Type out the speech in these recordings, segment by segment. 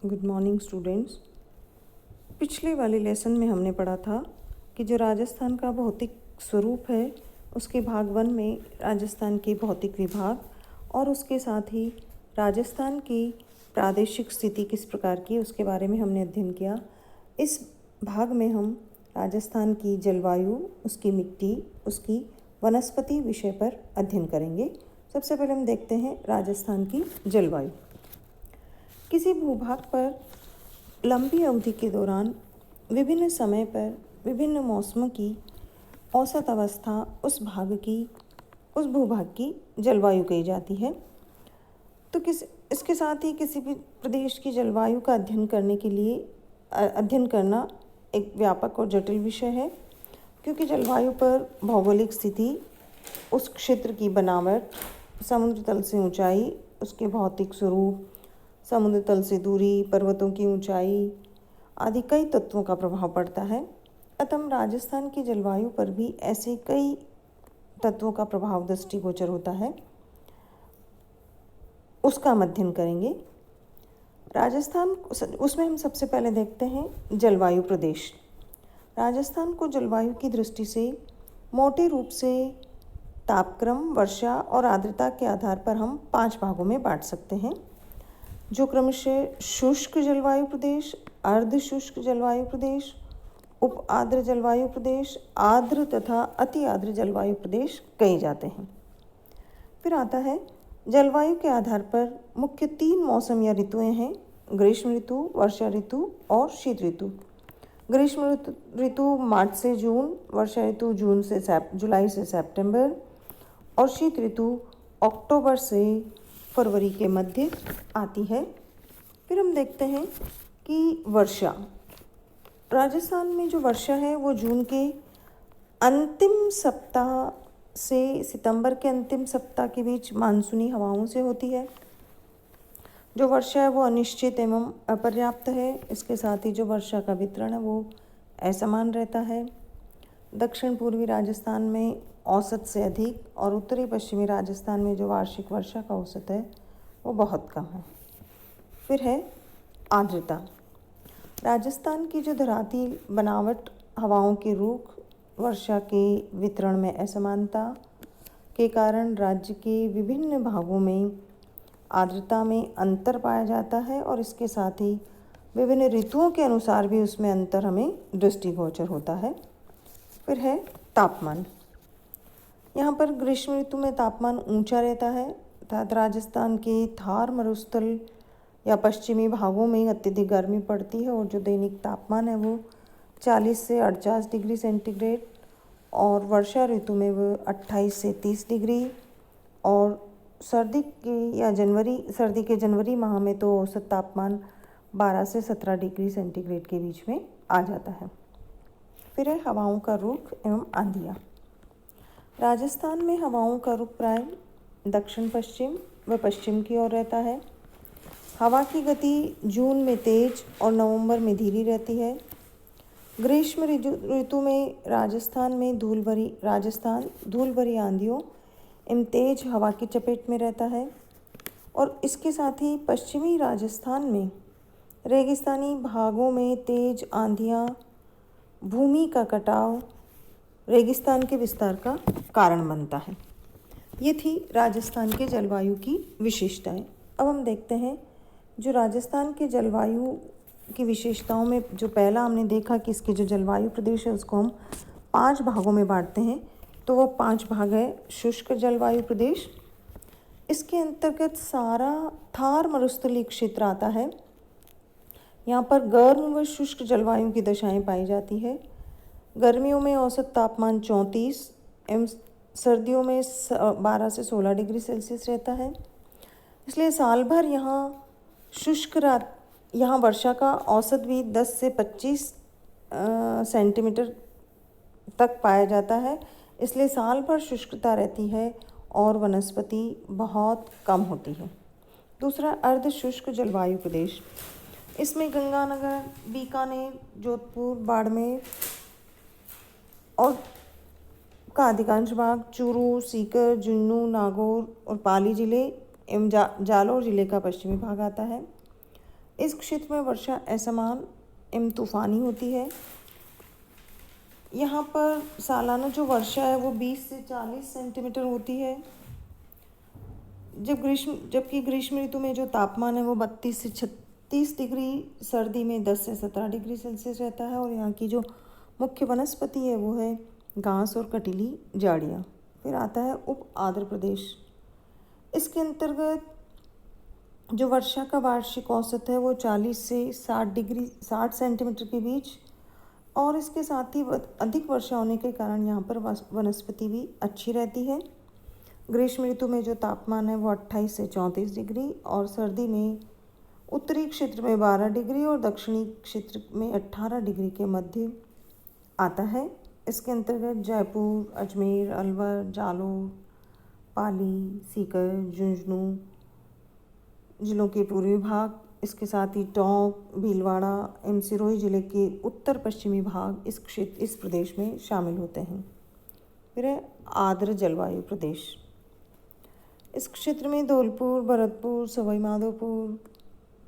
Good morning students. पिछले वाले lesson में हमने पढ़ा था कि जो राजस्थान का भौतिक स्वरूप है उसके भाग 1 में राजस्थान के भौतिक विभाग और उसके साथ ही राजस्थान की प्रादेशिक स्थिति किस प्रकार की उसके बारे में हमने अध्ययन किया। इस भाग में हम राजस्थान की जलवायु, उसकी मिट्टी, उसकी वनस्पति विषय पर अध्ययन करेंगे। सबसे पहले हम देखते हैं राजस्थान की जलवायु। किसी भूभाग पर लंबी अवधि के दौरान विभिन्न समय पर विभिन्न मौसमों की औसत अवस्था उस भूभाग की जलवायु कही जाती है। तो इसके साथ ही किसी भी प्रदेश की जलवायु का अध्ययन करना एक व्यापक और जटिल विषय है, क्योंकि जलवायु पर भौगोलिक स्थिति, उस क्षेत्र की बनावट, समुद्र तल से ऊंचाई, उसके भौतिक स्वरूप, समुद्र तल से दूरी, पर्वतों की ऊंचाई आदि कई तत्वों का प्रभाव पड़ता है। अतः राजस्थान की जलवायु पर भी ऐसे कई तत्वों का प्रभाव दृष्टिगोचर होता है, उसका हम अध्ययन करेंगे। राजस्थान, उसमें हम सबसे पहले देखते हैं जलवायु प्रदेश। राजस्थान को जलवायु की दृष्टि से मोटे रूप से तापक्रम, वर्षा और आर्द्रता के आधार पर हम 5 भागों में बांट सकते हैं, जो क्रमशः शुष्क जलवायु प्रदेश, अर्ध शुष्क जलवायु प्रदेश, उप आर्द्र जलवायु प्रदेश, आर्द्र तथा अति आर्द्र जलवायु प्रदेश कहे जाते हैं। फिर आता है जलवायु के आधार पर मुख्य 3 मौसम या ऋतुएं हैं: ग्रीष्म ऋतु, वर्षा ऋतु और शीत ऋतु। ग्रीष्म ऋतु मार्च से जून, वर्षा ऋतु जुलाई से सितंबर और शीत ऋतु अक्टूबर से फरवरी के मध्य आती है। फिर हम देखते हैं कि वर्षा, राजस्थान में जो वर्षा है वो जून के अंतिम सप्ताह से सितंबर के अंतिम सप्ताह के बीच मानसूनी हवाओं से होती है। जो वर्षा है वो अनिश्चित एवं अपर्याप्त है। इसके साथ ही जो वर्षा का वितरण है वो असमान रहता है। दक्षिण पूर्वी राजस्थान में औसत से अधिक और उत्तरी पश्चिमी राजस्थान में जो वार्षिक वर्षा का औसत है वो बहुत कम है। फिर है आर्द्रता। राजस्थान की जो धराती बनावट, हवाओं के रुख, वर्षा के वितरण में असमानता के कारण राज्य के विभिन्न भागों में आर्द्रता में अंतर पाया जाता है और इसके साथ ही विभिन्न ऋतुओं के अनुसार भी उसमें अंतर हमें दृष्टिगोचर होता है। फिर है तापमान। यहाँ पर ग्रीष्म ऋतु में तापमान ऊंचा रहता है, अर्थात राजस्थान के थार मरुस्थल या पश्चिमी भागों में अत्यधिक गर्मी पड़ती है और जो दैनिक तापमान है वो 40 से 48 डिग्री सेंटीग्रेड और वर्षा ऋतु में वो 28 से 30 डिग्री और सर्दी के जनवरी माह में तो औसत तापमान 12 से 17 डिग्री सेंटीग्रेड के बीच में आ जाता है। फिर है हवाओं का रुख एवं आंधियाँ। राजस्थान में हवाओं का रुख प्राय दक्षिण पश्चिम व पश्चिम की ओर रहता है। हवा की गति जून में तेज और नवंबर में धीमी रहती है। ग्रीष्म ऋतु में राजस्थान धूल भरी आंधियों एवं तेज हवा की चपेट में रहता है और इसके साथ ही पश्चिमी राजस्थान में रेगिस्तानी भागों में तेज आंधियाँ, भूमि का कटाव, रेगिस्तान के विस्तार का कारण बनता है। ये थी राजस्थान के जलवायु की विशेषताएं। अब हम देखते हैं जो राजस्थान के जलवायु की विशेषताओं में जो पहला हमने देखा कि इसके जो जलवायु प्रदेश है उसको हम 5 भागों में बांटते हैं, तो वो 5 भाग है। शुष्क जलवायु प्रदेश, इसके अंतर्गत सारा थार मरुस्थलीय क्षेत्र आता है। यहाँ पर गर्म व शुष्क जलवायु की दशाएं पाई जाती है। गर्मियों में औसत तापमान 34 एवं सर्दियों में 12 से 16 डिग्री सेल्सियस रहता है। इसलिए साल भर यहाँ वर्षा का औसत भी 10 से 25 सेंटीमीटर तक पाया जाता है। इसलिए साल भर शुष्कता रहती है और वनस्पति बहुत कम होती है। दूसरा, अर्ध शुष्क जलवायु प्रदेश, इसमें गंगानगर, बीकानेर, जोधपुर, बाड़मेर और का अधिकांश भाग, चूरू, सीकर, झुंझुनू, नागौर और पाली जिले एवं जालौर जिले का पश्चिमी भाग आता है। इस क्षेत्र में वर्षा असमान एवं तूफानी होती है। यहाँ पर सालाना जो वर्षा है वो 20 से 40 सेंटीमीटर होती है। जबकि ग्रीष्म ऋतु में जो तापमान है वो 32 से 36 डिग्री, सर्दी में 10 से 17 डिग्री सेल्सियस रहता है। और यहाँ की जो मुख्य वनस्पति है वो है घास और कटीली झाड़ियाँ। फिर आता है उप आर्द्र प्रदेश। इसके अंतर्गत जो वर्षा का वार्षिक औसत है वो 40 से 60 सेंटीमीटर के बीच, और इसके साथ ही अधिक वर्षा होने के कारण यहाँ पर वनस्पति भी अच्छी रहती है। ग्रीष्म ऋतु में जो तापमान है वो 28 से 34 डिग्री, और सर्दी में उत्तरी क्षेत्र में 12 डिग्री और दक्षिणी क्षेत्र में 18 डिग्री के मध्य आता है। इसके अंतर्गत जयपुर, अजमेर, अलवर, जालौर, पाली, सीकर, झुंझुनू जिलों के पूर्वी भाग, इसके साथ ही टोंक, भीलवाड़ा एवं सिरोही जिले के उत्तर पश्चिमी भाग इस प्रदेश में शामिल होते हैं। फिर है आर्द्र जलवायु प्रदेश। इस क्षेत्र में धौलपुर, भरतपुर, सवाई माधोपुर,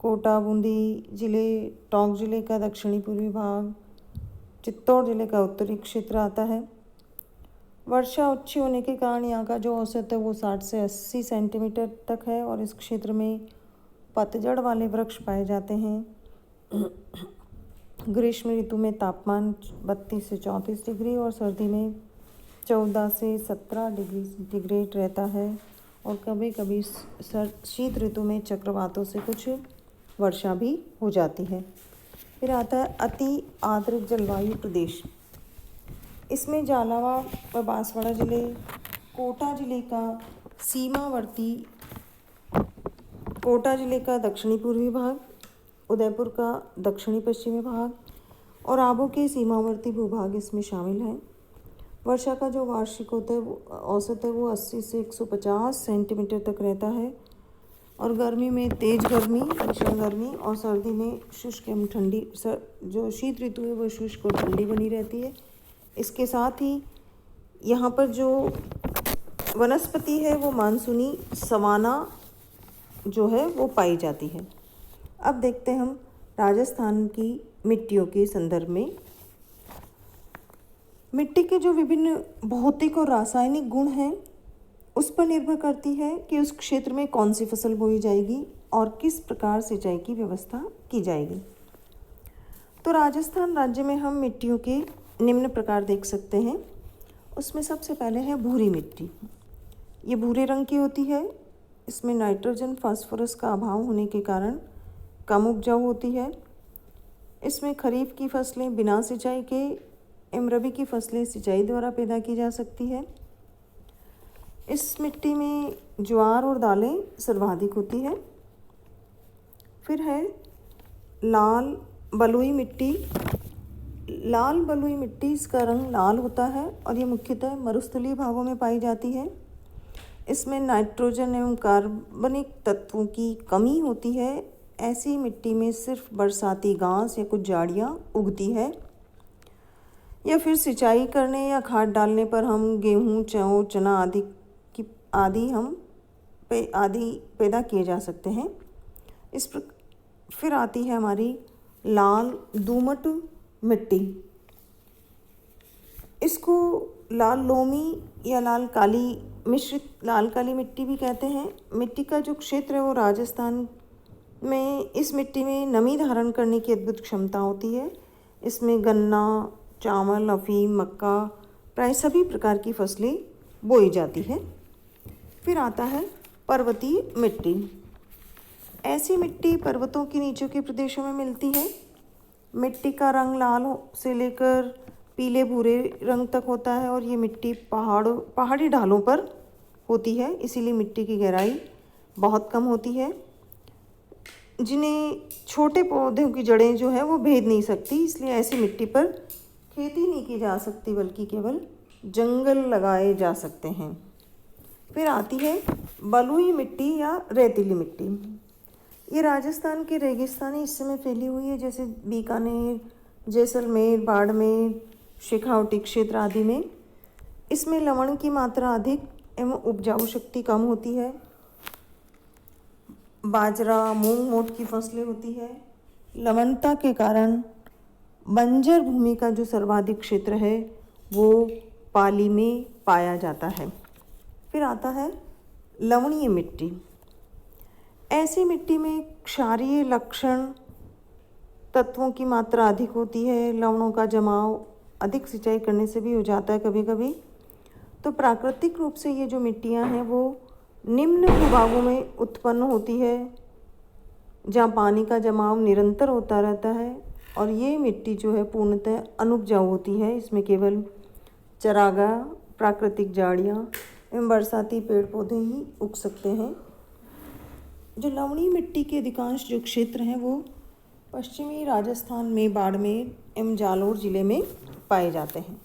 कोटा, बूंदी जिले, टोंक जिले का दक्षिणी पूर्वी भाग, चित्तौड़ जिले का उत्तरी क्षेत्र आता है। वर्षा अच्छी होने के कारण यहाँ का जो औसत है वो 60 से 80 सेंटीमीटर तक है, और इस क्षेत्र में पतझड़ वाले वृक्ष पाए जाते हैं। ग्रीष्म ऋतु में तापमान 32 से 34 डिग्री और सर्दी में 14 से 17 डिग्री सेंटीग्रेड रहता है, और कभी कभी शीत ऋतु में चक्रवातों से कुछ वर्षा भी हो जाती है। फिर आता है अति आर्द्र जलवायु प्रदेश। इसमें झालावाड़ व बांसवाड़ा जिले, कोटा जिले का सीमावर्ती, कोटा जिले का दक्षिणी पूर्वी भाग, उदयपुर का दक्षिणी पश्चिमी भाग और आबू के सीमावर्ती भूभाग इसमें शामिल हैं। वर्षा का जो वार्षिक होता है वो औसत है वो 80 से 150 सेंटीमीटर तक रहता है, और गर्मी में तेज गर्मी, भीषण गर्मी, और सर्दी में शुष्क एवं ठंडी, जो शीत ऋतु है वो शुष्क और ठंडी बनी रहती है। इसके साथ ही यहाँ पर जो वनस्पति है वो मानसूनी सवाना जो है वो पाई जाती है। अब देखते हैं हम राजस्थान की मिट्टियों के संदर्भ में। मिट्टी के जो विभिन्न भौतिक और रासायनिक गुण हैं उस पर निर्भर करती है कि उस क्षेत्र में कौन सी फसल बोई जाएगी और किस प्रकार सिंचाई की व्यवस्था की जाएगी। तो राजस्थान राज्य में हम मिट्टियों के निम्न प्रकार देख सकते हैं। उसमें सबसे पहले है भूरी मिट्टी। ये भूरे रंग की होती है। इसमें नाइट्रोजन, फास्फोरस का अभाव होने के कारण कम उपजाऊ होती है। इसमें खरीफ की फसलें बिना सिंचाई के एवं रबी की फसलें सिंचाई द्वारा पैदा की जा सकती है। इस मिट्टी में ज्वार और दालें सर्वाधिक होती है। फिर है लाल बलुई मिट्टी। लाल बलुई मिट्टी, इसका रंग लाल होता है और ये मुख्यतः मरुस्थलीय भागों में पाई जाती है। इसमें नाइट्रोजन एवं कार्बनिक तत्वों की कमी होती है। ऐसी मिट्टी में सिर्फ बरसाती घास या कुछ झाड़ियाँ उगती है, या फिर सिंचाई करने या खाद डालने पर हम गेहूँ, जौ, चना आदि पैदा किए जा सकते हैं। फिर आती है हमारी लाल दोमट मिट्टी। इसको लाल लोमी या लाल काली मिट्टी भी कहते हैं। मिट्टी का जो क्षेत्र है वो राजस्थान में, इस मिट्टी में नमी धारण करने की अद्भुत क्षमता होती है। इसमें गन्ना, चावल, अफीम, मक्का, प्राय सभी प्रकार की फसलें बोई जाती है। फिर आता है पर्वतीय मिट्टी। ऐसी मिट्टी पर्वतों के नीचे के प्रदेशों में मिलती है। मिट्टी का रंग लाल से लेकर पीले भूरे रंग तक होता है, और ये मिट्टी पहाड़ी ढालों पर होती है, इसीलिए मिट्टी की गहराई बहुत कम होती है, जिन्हें छोटे पौधों की जड़ें जो है वो भेद नहीं सकती। इसलिए ऐसी मिट्टी पर खेती नहीं की जा सकती, बल्कि केवल जंगल लगाए जा सकते हैं। फिर आती है बलुई मिट्टी या रेतीली मिट्टी। ये राजस्थान के रेगिस्तानी हिस्से में फैली हुई है, जैसे बीकानेर, जैसलमेर, बाड़मेर, शेखावटी क्षेत्र आदि में। इसमें लवण की मात्रा अधिक एवं उपजाऊ शक्ति कम होती है। बाजरा, मूंग, मोठ की फसलें होती है। लवणता के कारण बंजर भूमि का जो सर्वाधिक क्षेत्र है वो पाली में पाया जाता है। फिर आता है लवणीय मिट्टी। ऐसी मिट्टी में क्षारीय लक्षण तत्वों की मात्रा अधिक होती है, लवणों का जमाव अधिक सिंचाई करने से भी हो जाता है कभी कभी। तो प्राकृतिक रूप से ये जो मिट्टियाँ हैं वो निम्न भूभागों में उत्पन्न होती है, जहाँ पानी का जमाव निरंतर होता रहता है, और ये मिट्टी जो है पूर्णतः अनुपजाऊ होती है। इसमें केवल चरागाह, प्राकृतिक झाड़ियाँ एवं बरसाती पेड़ पौधे ही उग सकते हैं। जो लवणीय मिट्टी के अधिकांश जो क्षेत्र हैं वो पश्चिमी राजस्थान में बाड़मेर एवं जालोर जिले में पाए जाते हैं।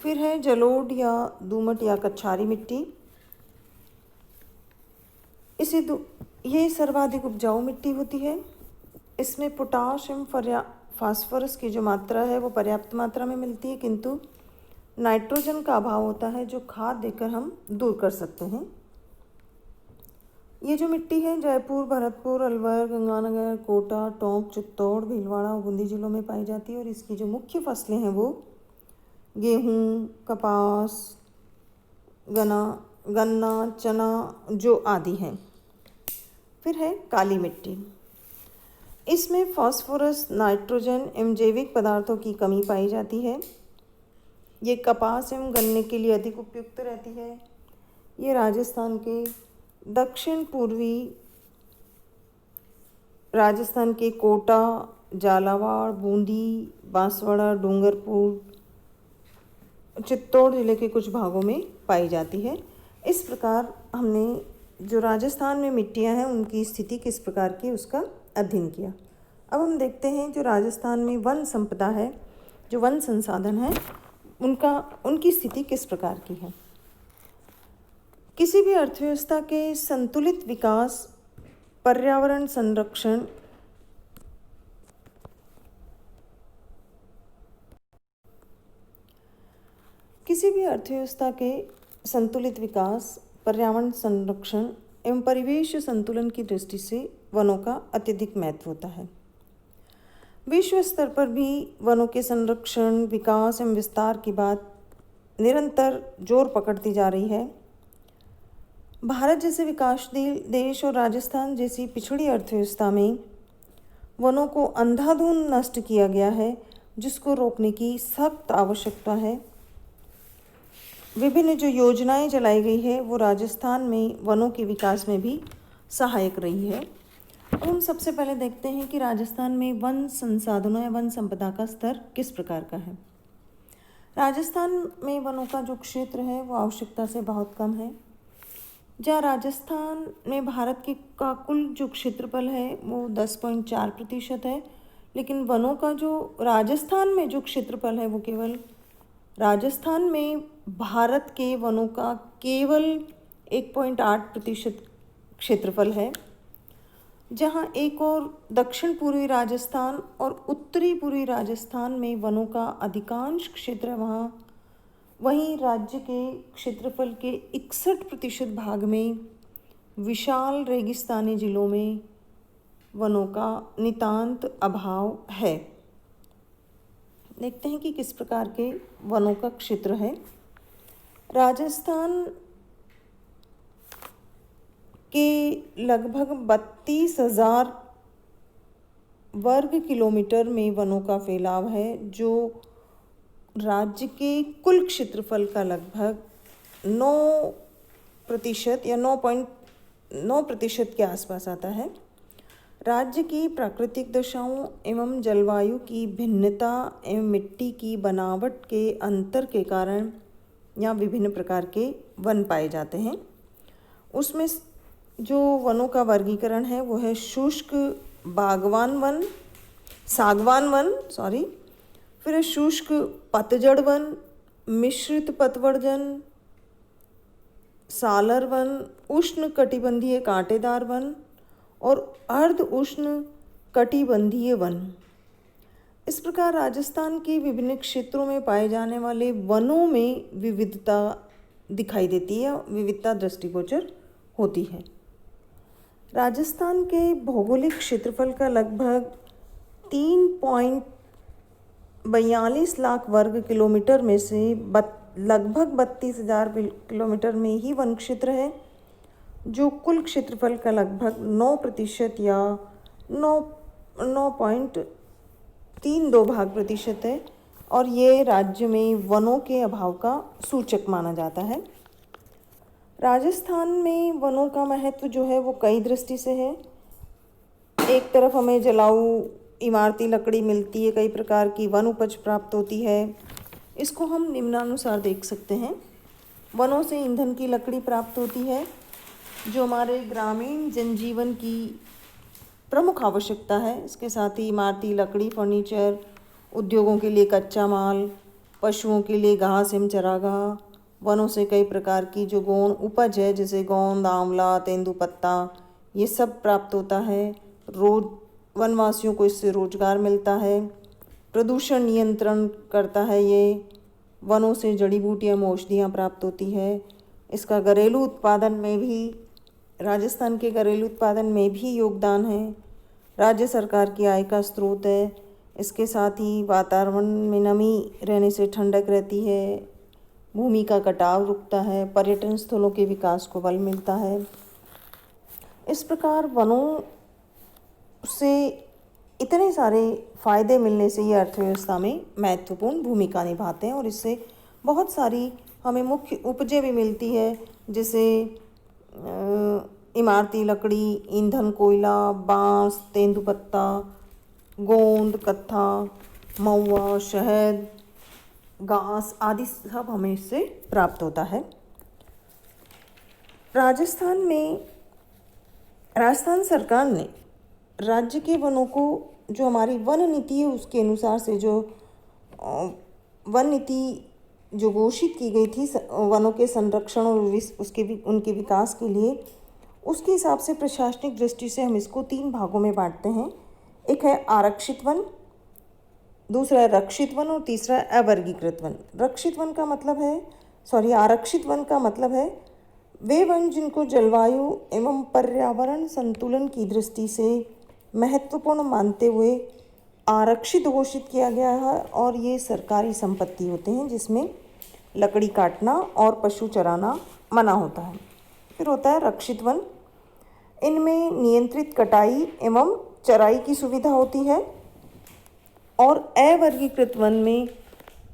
फिर है जलोढ़ या दोमट या कच्छारी मिट्टी। ये सर्वाधिक उपजाऊ मिट्टी होती है। इसमें पोटाश एवं फास्फोरस की जो मात्रा है वो पर्याप्त मात्रा में मिलती है, किंतु नाइट्रोजन का अभाव होता है जो खाद देकर हम दूर कर सकते हैं। ये जो मिट्टी है जयपुर, भरतपुर, अलवर, गंगानगर, कोटा, टोंक, चित्तौड़, भीलवाड़ा और बूंदी जिलों में पाई जाती है। और इसकी जो मुख्य फसलें हैं वो गेहूँ, कपास, गन्ना, चना जो आदि हैं। फिर है काली मिट्टी। इसमें फास्फोरस, नाइट्रोजन एवं जैविक पदार्थों की कमी पाई जाती है। ये कपास एवं गन्ने के लिए अधिक उपयुक्त रहती है। ये राजस्थान के दक्षिण पूर्वी राजस्थान के कोटा, झालावाड़, बूंदी, बांसवाड़ा, डूंगरपुर, चित्तौड़ जिले के कुछ भागों में पाई जाती है। इस प्रकार हमने जो राजस्थान में मिट्टियां हैं उनकी स्थिति किस प्रकार की उसका अध्ययन किया। अब हम देखते हैं जो राजस्थान में वन संपदा है, जो वन संसाधन है, उनकी स्थिति किस प्रकार की है। किसी भी अर्थव्यवस्था के संतुलित विकास, पर्यावरण संरक्षण, किसी भी अर्थव्यवस्था के संतुलित विकास, पर्यावरण संरक्षण एवं परिवेश संतुलन की दृष्टि से वनों का अत्यधिक महत्व होता है। विश्व स्तर पर भी वनों के संरक्षण, विकास एवं विस्तार की बात निरंतर जोर पकड़ती जा रही है। भारत जैसे विकासशील देश और राजस्थान जैसी पिछड़ी अर्थव्यवस्था में वनों को अंधाधुंध नष्ट किया गया है, जिसको रोकने की सख्त आवश्यकता है। विभिन्न जो योजनाएं चलाई गई है वो राजस्थान में वनों के विकास में भी सहायक रही है। अब हम सबसे पहले देखते हैं कि राजस्थान में वन संसाधनों या वन संपदा का स्तर किस प्रकार का है। राजस्थान में वनों का जो क्षेत्र है वो आवश्यकता से बहुत कम है। जहाँ राजस्थान में भारत का कुल जो क्षेत्रफल है वो 10.4% है, लेकिन वनों का जो राजस्थान में जो क्षेत्रफल है वो केवल राजस्थान में भारत के वनों का केवल 1.8% क्षेत्रफल है। जहाँ एक और दक्षिण पूर्वी राजस्थान और उत्तरी पूर्वी राजस्थान में वनों का अधिकांश क्षेत्र है, वहीं राज्य के क्षेत्रफल के 61% भाग में विशाल रेगिस्तानी जिलों में वनों का नितांत अभाव है। देखते हैं कि किस प्रकार के वनों का क्षेत्र है। राजस्थान के लगभग 32,000 वर्ग किलोमीटर में वनों का फैलाव है, जो राज्य के कुल क्षेत्रफल का लगभग 9% या 9.9% के आसपास आता है। राज्य की प्राकृतिक दशाओं एवं जलवायु की भिन्नता एवं मिट्टी की बनावट के अंतर के कारण यहाँ विभिन्न प्रकार के वन पाए जाते हैं। उसमें जो वनों का वर्गीकरण है वो है शुष्क सागवान वन, फिर है शुष्क पतझड़ वन, मिश्रित पतझड़, सालर वन, उष्ण कटिबंधीय कांटेदार वन और अर्ध उष्ण कटिबंधीय वन। इस प्रकार राजस्थान के विभिन्न क्षेत्रों में पाए जाने वाले वनों में विविधता दिखाई देती है, विविधता दृष्टिगोचर होती है। राजस्थान के भौगोलिक क्षेत्रफल का लगभग 3.42 लाख वर्ग किलोमीटर में से लगभग 32,000 किलोमीटर में ही वन क्षेत्र है, जो कुल क्षेत्रफल का लगभग 9% या 9.32% है, और ये राज्य में वनों के अभाव का सूचक माना जाता है। राजस्थान में वनों का महत्व जो है वो कई दृष्टि से है। एक तरफ हमें जलाऊ इमारती लकड़ी मिलती है, कई प्रकार की वन उपज प्राप्त होती है। इसको हम निम्नानुसार देख सकते हैं। वनों से ईंधन की लकड़ी प्राप्त होती है, जो हमारे ग्रामीण जनजीवन की प्रमुख आवश्यकता है। इसके साथ ही इमारती लकड़ी, फर्नीचर, उद्योगों के लिए कच्चा माल, पशुओं के लिए घास एवं चारागाह। वनों से कई प्रकार की जो गौण उपज है, जैसे गोंद, आंवला, तेंदुपत्ता, ये सब प्राप्त होता है। वनवासियों को इससे रोजगार मिलता है। प्रदूषण नियंत्रण करता है ये। वनों से जड़ी बूटियाँ, औषधियाँ प्राप्त होती है। इसका घरेलू उत्पादन में भी, राजस्थान के घरेलू उत्पादन में भी योगदान है। राज्य सरकार की आय का स्रोत है। इसके साथ ही वातावरण में नमी रहने से ठंडक रहती है, भूमि का कटाव रुकता है, पर्यटन स्थलों के विकास को बल मिलता है। इस प्रकार वनों से इतने सारे फायदे मिलने से ये अर्थव्यवस्था में महत्वपूर्ण भूमिका निभाते हैं, और इससे बहुत सारी हमें मुख्य उपजें भी मिलती है, जैसे इमारती लकड़ी, ईंधन, कोयला, बांस, तेंदुपत्ता, गोंद, कत्था, महुआ, शहद, घास आदि सब हमें इससे प्राप्त होता है। राजस्थान सरकार ने राज्य के वनों को, जो हमारी वन नीति है उसके अनुसार से जो वन नीति जो घोषित की गई थी वनों के संरक्षण और उनके विकास के लिए, उसके हिसाब से प्रशासनिक दृष्टि से हम इसको 3 भागों में बांटते हैं। एक है आरक्षित वन, दूसरा है रक्षित वन, और तीसरा है अवर्गीकृत वन। आरक्षित वन का मतलब है वे वन जिनको जलवायु एवं पर्यावरण संतुलन की दृष्टि से महत्वपूर्ण मानते हुए आरक्षित घोषित किया गया है, और ये सरकारी संपत्ति होते हैं, जिसमें लकड़ी काटना और पशु चराना मना होता है। फिर होता है रक्षित वन। इनमें नियंत्रित कटाई एवं चराई की सुविधा होती है। और अवर्गीकृत वन में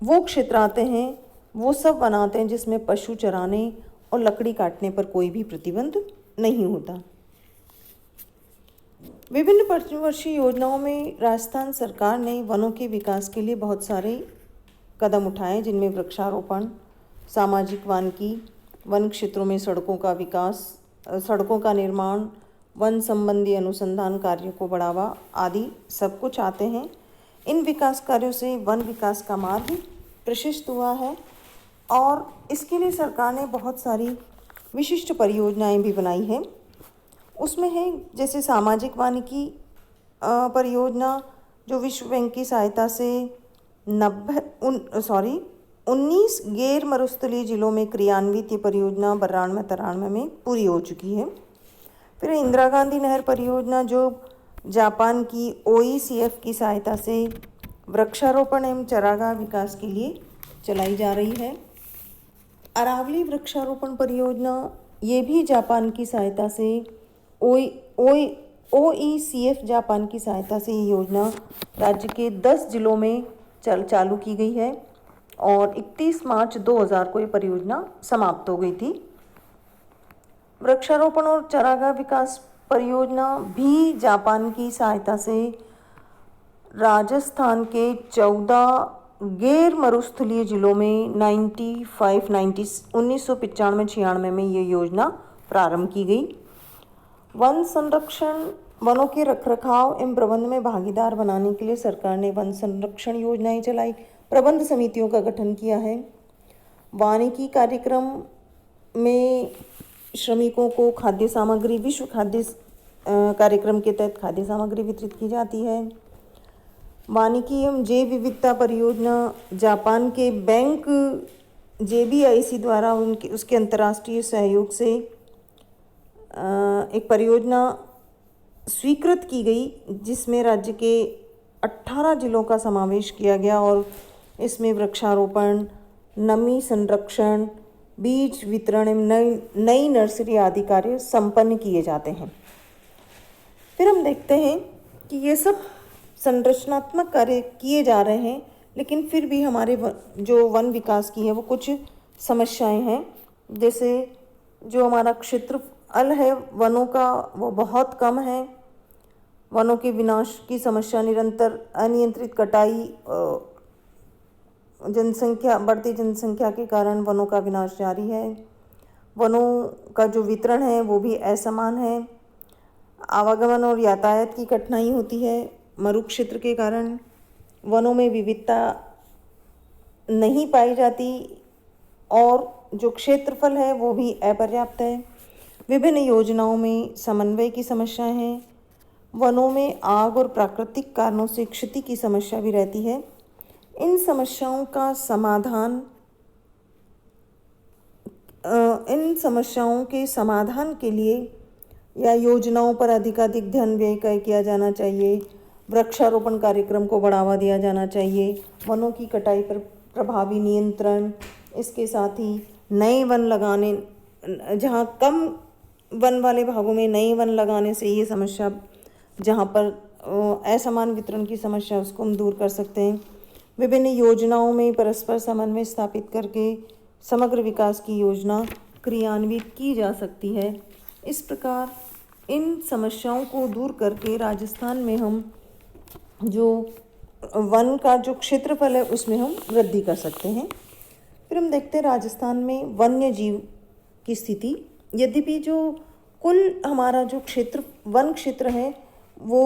वो क्षेत्र आते हैं, वो सब वन आते हैं जिसमें पशु चराने और लकड़ी काटने पर कोई भी प्रतिबंध नहीं होता। विभिन्न पंचवर्षीय योजनाओं में राजस्थान सरकार ने वनों के विकास के लिए बहुत सारे कदम उठाए, जिनमें वृक्षारोपण, सामाजिक वानिकी, वन क्षेत्रों में सड़कों का विकास, सड़कों का निर्माण, वन संबंधी अनुसंधान कार्यों को बढ़ावा आदि सब कुछ आते हैं। इन विकास कार्यों से वन विकास का मार्ग प्रशस्त हुआ है, और इसके लिए सरकार ने बहुत सारी विशिष्ट परियोजनाएं भी बनाई हैं। उसमें है जैसे सामाजिक वानिकी परियोजना, जो विश्व बैंक की सहायता से 19 गैर मरुस्थलीय जिलों में क्रियान्वित ये परियोजना 92-93 में पूरी हो चुकी है। फिर इंदिरा गांधी नहर परियोजना, जो जापान की OECF की सहायता से वृक्षारोपण एवं चारागाह विकास के लिए चलाई जा रही है। अरावली वृक्षारोपण परियोजना, ये भी जापान की सहायता से OECF जापान की सहायता से ये योजना राज्य के 10 जिलों में चालू की गई है, और 31 मार्च 2000 को ये परियोजना समाप्त हो गई थी। वृक्षारोपण और चारागाह विकास परियोजना भी जापान की सहायता से राजस्थान के 14 गैर मरुस्थलीय जिलों में 1995-96 में ये योजना प्रारंभ की गई। वन संरक्षण, वनों के रखरखाव एवं प्रबंध में भागीदार बनाने के लिए सरकार ने वन संरक्षण योजनाएं चलाई, प्रबंध समितियों का गठन किया है। वानिकी कार्यक्रम में श्रमिकों को खाद्य सामग्री, विश्व खाद्य कार्यक्रम के तहत खाद्य सामग्री वितरित की जाती है। वानिकी एवं जैव विविधता परियोजना जापान के बैंक JBIC द्वारा उसके अंतर्राष्ट्रीय सहयोग से एक परियोजना स्वीकृत की गई, जिसमें राज्य के 18 जिलों का समावेश किया गया और इसमें वृक्षारोपण, नमी संरक्षण, बीज वितरण एवं नई नर्सरी आदि कार्य संपन्न किए जाते हैं। फिर हम देखते हैं कि ये सब संरचनात्मक कार्य किए जा रहे हैं, लेकिन फिर भी हमारे जो वन विकास की है वो कुछ समस्याएं हैं। जैसे जो हमारा क्षेत्रफल है वनों का वो बहुत कम है। वनों के विनाश की समस्या, निरंतर अनियंत्रित कटाई, बढ़ती जनसंख्या के कारण वनों का विनाश जारी है। वनों का जो वितरण है वो भी असमान है। आवागमन और यातायात की कठिनाई होती है। मरु क्षेत्र के कारण वनों में विविधता नहीं पाई जाती और जो क्षेत्रफल है वो भी अपर्याप्त है। विभिन्न योजनाओं में समन्वय की समस्याएं हैं। वनों में आग और प्राकृतिक कारणों से क्षति की समस्या भी रहती है। इन समस्याओं के समाधान के लिए या योजनाओं पर अधिकाधिक ध्यान व्यय किया जाना चाहिए। वृक्षारोपण कार्यक्रम को बढ़ावा दिया जाना चाहिए। वनों की कटाई पर प्रभावी नियंत्रण, इसके साथ ही नए वन लगाने, जहाँ कम वन वाले भागों में नए वन लगाने से ये समस्या, जहाँ पर असमान वितरण की समस्या, उसको हम दूर कर सकते हैं। विभिन्न योजनाओं में परस्पर समन्वय स्थापित करके समग्र विकास की योजना क्रियान्वित की जा सकती है। इस प्रकार इन समस्याओं को दूर करके राजस्थान में हम जो वन का जो क्षेत्रफल है उसमें हम वृद्धि कर सकते हैं। फिर हम देखते हैं राजस्थान में वन्य जीव की स्थिति। यद्यपि जो कुल हमारा जो वन क्षेत्र है वो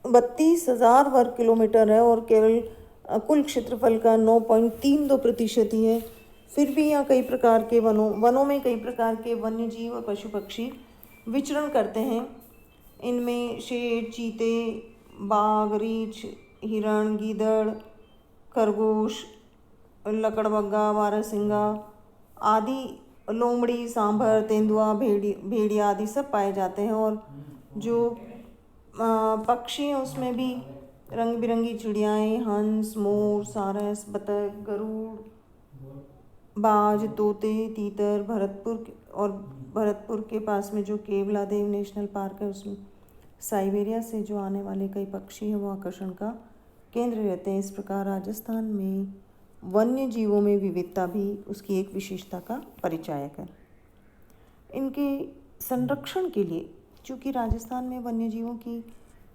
32,000 वर्ग किलोमीटर है और केवल कुल क्षेत्रफल का 9.32% ही है। फिर भी यहाँ कई प्रकार के वनों में कई प्रकार के वन्य जीव और पशु पक्षी विचरण करते हैं। इनमें शेर, चीते, बाघ, रीछ, हिरण, गीदड़, खरगोश, लकड़बग्गा, बारहसिंगा आदि, लोमड़ी, सांभर, तेंदुआ, भेड़िया आदि सब पाए जाते हैं। और जो पक्षी हैं उसमें भी रंग बिरंगी चिड़ियाएँ, हंस, मोर, सारस, बतख, गरुड़, बाज, तोते, तीतर, भरतपुर के पास में जो केवलादेव नेशनल पार्क है उसमें साइबेरिया से जो आने वाले कई पक्षी हैं वो आकर्षण का केंद्र रहते हैं। इस प्रकार राजस्थान में वन्य जीवों में विविधता भी उसकी एक विशेषता का परिचायक है। इनके संरक्षण के लिए, चूँकि राजस्थान में वन्य जीवों की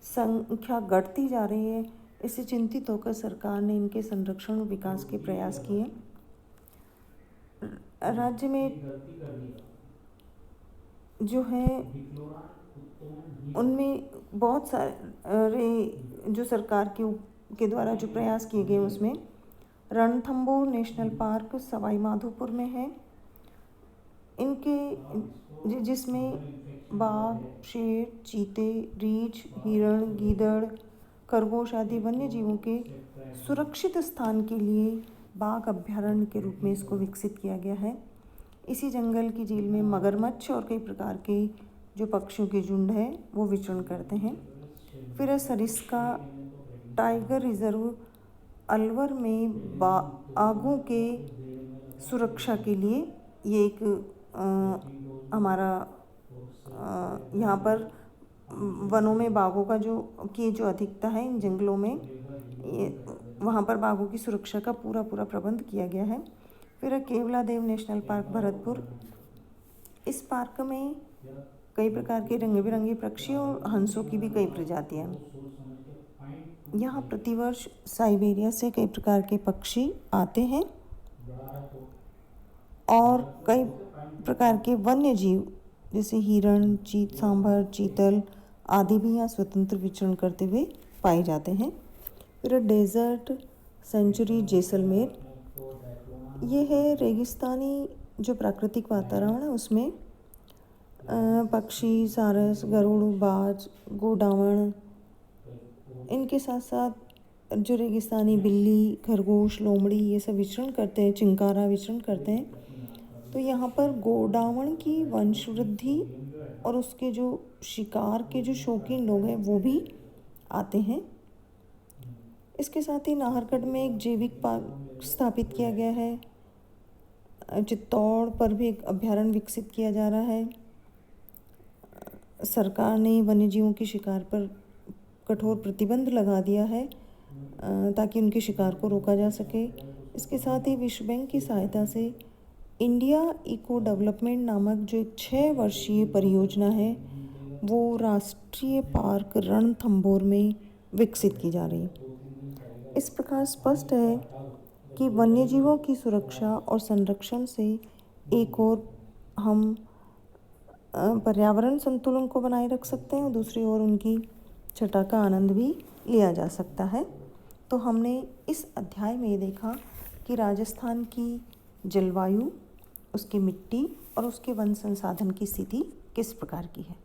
संख्या घटती जा रही है, इससे चिंतित होकर सरकार ने इनके संरक्षण और विकास के प्रयास किए। राज्य में जो है उनमें बहुत सारे जो सरकार के द्वारा जो प्रयास किए गए उसमें रणथंभौर नेशनल पार्क सवाई माधोपुर में है। जिसमें बाघ, शेर, चीते, रीछ, हिरण, गीदड़, खरगोश आदि वन्य जीवों के सुरक्षित स्थान के लिए बाघ अभ्यारण्य के रूप में इसको विकसित किया गया है। इसी जंगल की झील में मगरमच्छ और कई प्रकार के जो पक्षियों के झुंड है वो विचरण करते हैं। फिर सरिस्का टाइगर रिजर्व अलवर में बाघों के सुरक्षा के लिए ये एक हमारा यहाँ पर वनों में बाघों का जो अधिकता है इन जंगलों में, ये वहाँ पर बाघों की सुरक्षा का पूरा प्रबंध किया गया है। फिर केवलादेव नेशनल पार्क भरतपुर, इस पार्क में कई प्रकार के रंग बिरंगे पक्षी और हंसों की भी कई प्रजातियाँ। यहाँ प्रतिवर्ष साइबेरिया से कई प्रकार के पक्षी आते हैं और कई प्रकार के वन्य जीव जैसे हिरण, सांभर, चीतल आदि भी यहाँ स्वतंत्र विचरण करते हुए पाए जाते हैं। फिर डेजर्ट सेंचुरी जैसलमेर, ये है रेगिस्तानी जो प्राकृतिक वातावरण है उसमें पक्षी, सारस, गरुड़, बाज, गोडावण, इनके साथ साथ जो रेगिस्तानी बिल्ली, खरगोश, लोमड़ी ये सब विचरण करते हैं, चिंकारा विचरण करते हैं। तो यहाँ पर गोडावण की वंशवृद्धि और उसके जो शिकार के जो शौकीन लोग हैं वो भी आते हैं। इसके साथ ही नाहरगढ़ में एक जैविक पार्क स्थापित किया गया है। चित्तौड़ पर भी एक अभ्यारण्य विकसित किया जा रहा है। सरकार ने वन्यजीवों के शिकार पर कठोर प्रतिबंध लगा दिया है ताकि उनके शिकार को रोका जा सके। इसके साथ ही विश्व बैंक की सहायता से इंडिया इको डेवलपमेंट नामक जो 6 वर्षीय परियोजना है वो राष्ट्रीय पार्क रणथंभौर में विकसित की जा रही है। इस प्रकार स्पष्ट है कि वन्यजीवों की सुरक्षा और संरक्षण से एक ओर हम पर्यावरण संतुलन को बनाए रख सकते हैं और दूसरी ओर उनकी छटा का आनंद भी लिया जा सकता है। तो हमने इस अध्याय में ये देखा कि राजस्थान की जलवायु, उसकी मिट्टी और उसके वन संसाधन की स्थिति किस प्रकार की है।